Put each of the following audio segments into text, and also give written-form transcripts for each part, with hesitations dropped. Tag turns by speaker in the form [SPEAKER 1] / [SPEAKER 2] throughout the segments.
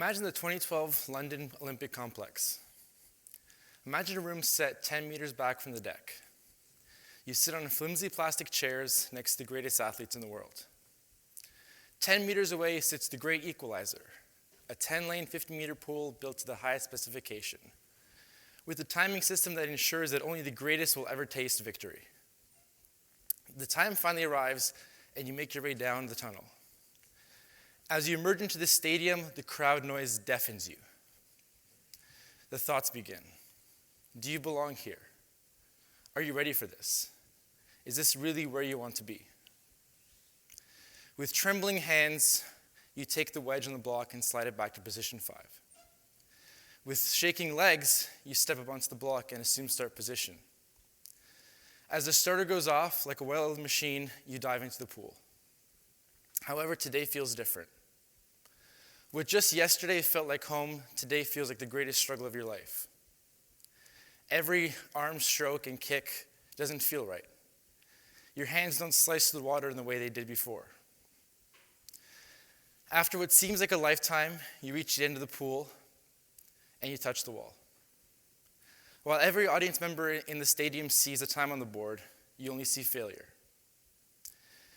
[SPEAKER 1] Imagine the 2012 London Olympic complex. Imagine a room set 10 meters back from the deck. You sit on flimsy plastic chairs next to the greatest athletes in the world. 10 meters away sits the great equalizer, a 10-lane, 50-meter pool built to the highest specification, with a timing system that ensures that only the greatest will ever taste victory. The time finally arrives, and you make your way down the tunnel. As you emerge into the stadium, the crowd noise deafens you. The thoughts begin. Do you belong here? Are you ready for this? Is this really where you want to be? With trembling hands, you take the wedge on the block and slide it back to position 5. With shaking legs, you step up onto the block and assume start position. As the starter goes off, like a well-oiled machine, you dive into the pool. However, today feels different. What just yesterday felt like home, today feels like the greatest struggle of your life. Every arm stroke and kick doesn't feel right. Your hands don't slice the water in the way they did before. After what seems like a lifetime, you reach the end of the pool and you touch the wall. While every audience member in the stadium sees the time on the board, you only see failure.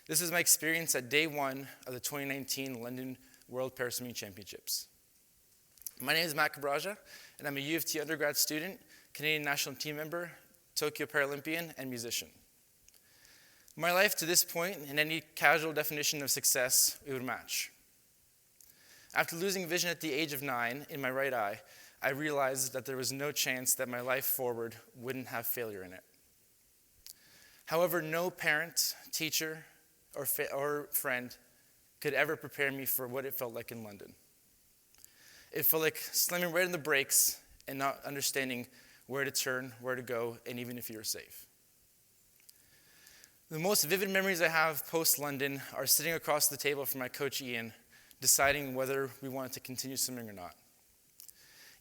[SPEAKER 1] This is my experience at day 1 of the 2019 London World Paraswimming Championships. My name is Matt Cabraja, and I'm a Uoft undergrad student, Canadian national team member, Tokyo Paralympian, and musician. My life to this point, in any casual definition of success, it would match. After losing vision at the age of 9 in my right eye, I realized that there was no chance that my life forward wouldn't have failure in it. However, no parent, teacher, or friend could ever prepare me for what it felt like in London. It felt like slamming right on the brakes and not understanding where to turn, where to go, and even if you were safe. The most vivid memories I have post-London are sitting across the table from my coach Ian, deciding whether we wanted to continue swimming or not.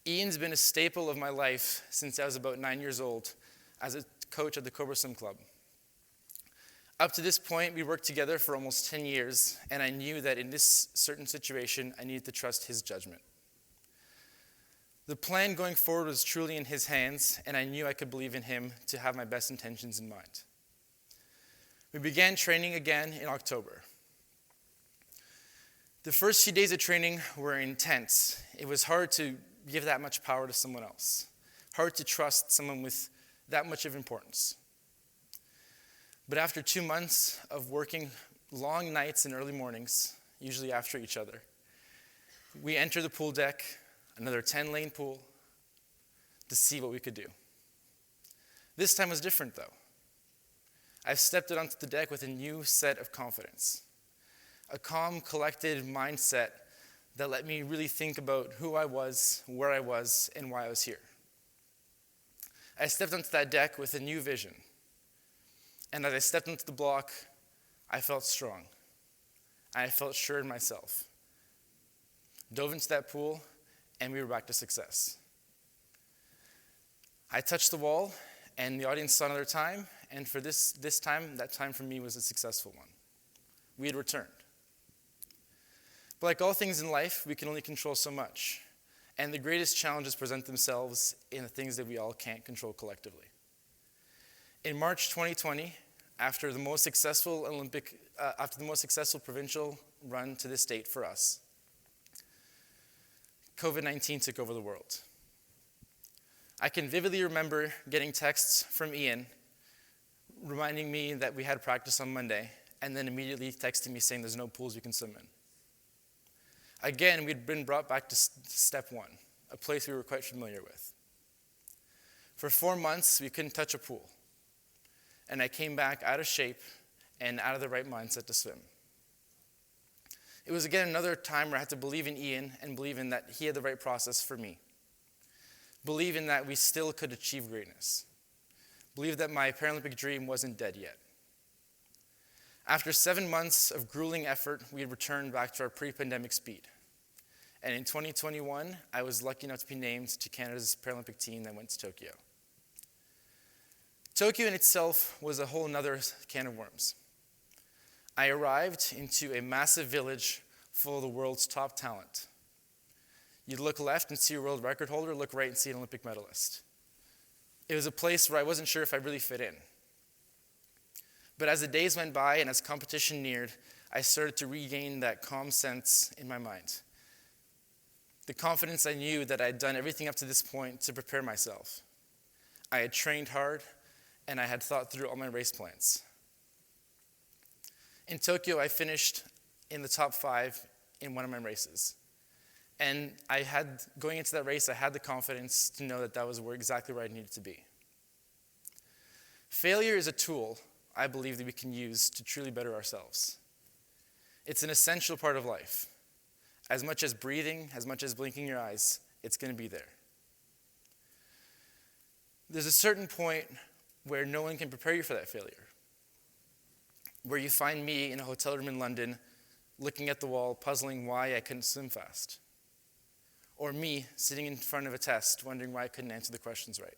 [SPEAKER 1] Ian's been a staple of my life since I was about 9 years old as a coach at the Cobra Swim Club. Up to this point, we worked together for almost 10 years, and I knew that in this certain situation, I needed to trust his judgment. The plan going forward was truly in his hands, and I knew I could believe in him to have my best intentions in mind. We began training again in October. The first few days of training were intense. It was hard to give that much power to someone else, hard to trust someone with that much of importance. But after 2 months of working long nights and early mornings, usually after each other, we entered the pool deck, another 10-lane pool, to see what we could do. This time was different, though. I stepped out onto the deck with a new set of confidence, a calm, collected mindset that let me really think about who I was, where I was, and why I was here. I stepped onto that deck with a new vision. And as I stepped into the block, I felt strong. I felt sure in myself. Dove into that pool, and we were back to success. I touched the wall, and the audience saw another time, and for this time, that time for me was a successful one. We had returned. But like all things in life, we can only control so much. And the greatest challenges present themselves in the things that we all can't control collectively. In March 2020, after the most successful provincial run to this date for us, COVID-19 took over the world. I can vividly remember getting texts from Ian reminding me that we had practice on Monday, and then immediately texting me saying there's no pools we can swim in. Again, we'd been brought back to step 1, a place we were quite familiar with. For 4 months, we couldn't touch a pool. And I came back out of shape and out of the right mindset to swim. It was again another time where I had to believe in Ian and believe in that he had the right process for me. Believe in that we still could achieve greatness. Believe that my Paralympic dream wasn't dead yet. After 7 months of grueling effort, we had returned back to our pre-pandemic speed. And in 2021, I was lucky enough to be named to Canada's Paralympic team that went to Tokyo. Tokyo in itself was a whole nother can of worms. I arrived into a massive village full of the world's top talent. You'd look left and see a world record holder, look right and see an Olympic medalist. It was a place where I wasn't sure if I really fit in. But as the days went by and as competition neared, I started to regain that calm sense in my mind. The confidence I knew that I had done everything up to this point to prepare myself. I had trained hard, and I had thought through all my race plans. In Tokyo, I finished in the top 5 in one of my races. And going into that race, I had the confidence to know that that was exactly where I needed to be. Failure is a tool, I believe, that we can use to truly better ourselves. It's an essential part of life. As much as breathing, as much as blinking your eyes, it's going to be there. There's a certain point where no one can prepare you for that failure. Where you find me in a hotel room in London, looking at the wall, puzzling why I couldn't swim fast. Or me sitting in front of a test, wondering why I couldn't answer the questions right.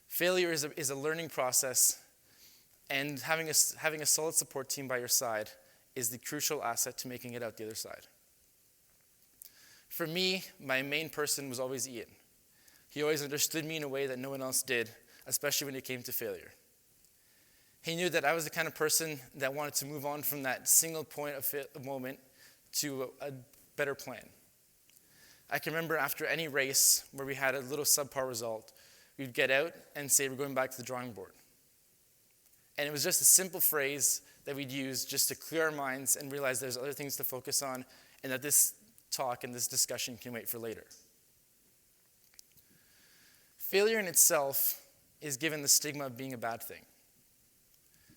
[SPEAKER 1] Failure is a learning process, and having a solid support team by your side is the crucial asset to making it out the other side. For me, my main person was always Ian. He always understood me in a way that no one else did, especially when it came to failure. He knew that I was the kind of person that wanted to move on from that single point of moment to a better plan. I can remember after any race where we had a little subpar result, we'd get out and say we're going back to the drawing board. And it was just a simple phrase that we'd use just to clear our minds and realize there's other things to focus on, and that this talk and this discussion can wait for later. Failure in itself is given the stigma of being a bad thing.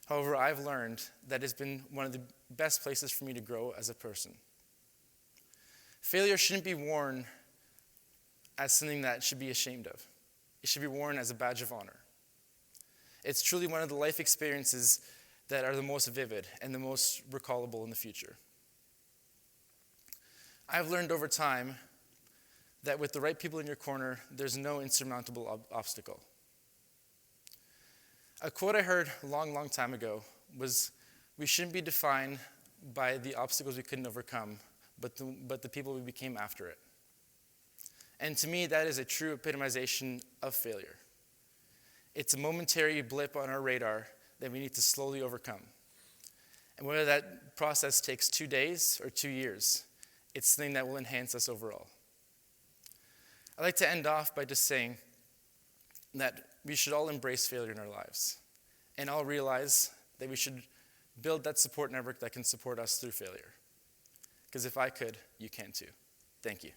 [SPEAKER 1] However, I've learned that it's been one of the best places for me to grow as a person. Failure shouldn't be worn as something that should be ashamed of. It should be worn as a badge of honor. It's truly one of the life experiences that are the most vivid and the most recallable in the future. I've learned over time that with the right people in your corner, there's no insurmountable obstacle. A quote I heard a long, long time ago was, "We shouldn't be defined by the obstacles we couldn't overcome, but the people we became after it." And to me, that is a true epitomization of failure. It's a momentary blip on our radar that we need to slowly overcome. And whether that process takes 2 days or 2 years, it's something that will enhance us overall. I'd like to end off by just saying that we should all embrace failure in our lives, and all realize that we should build that support network that can support us through failure. Because if I could, you can too. Thank you.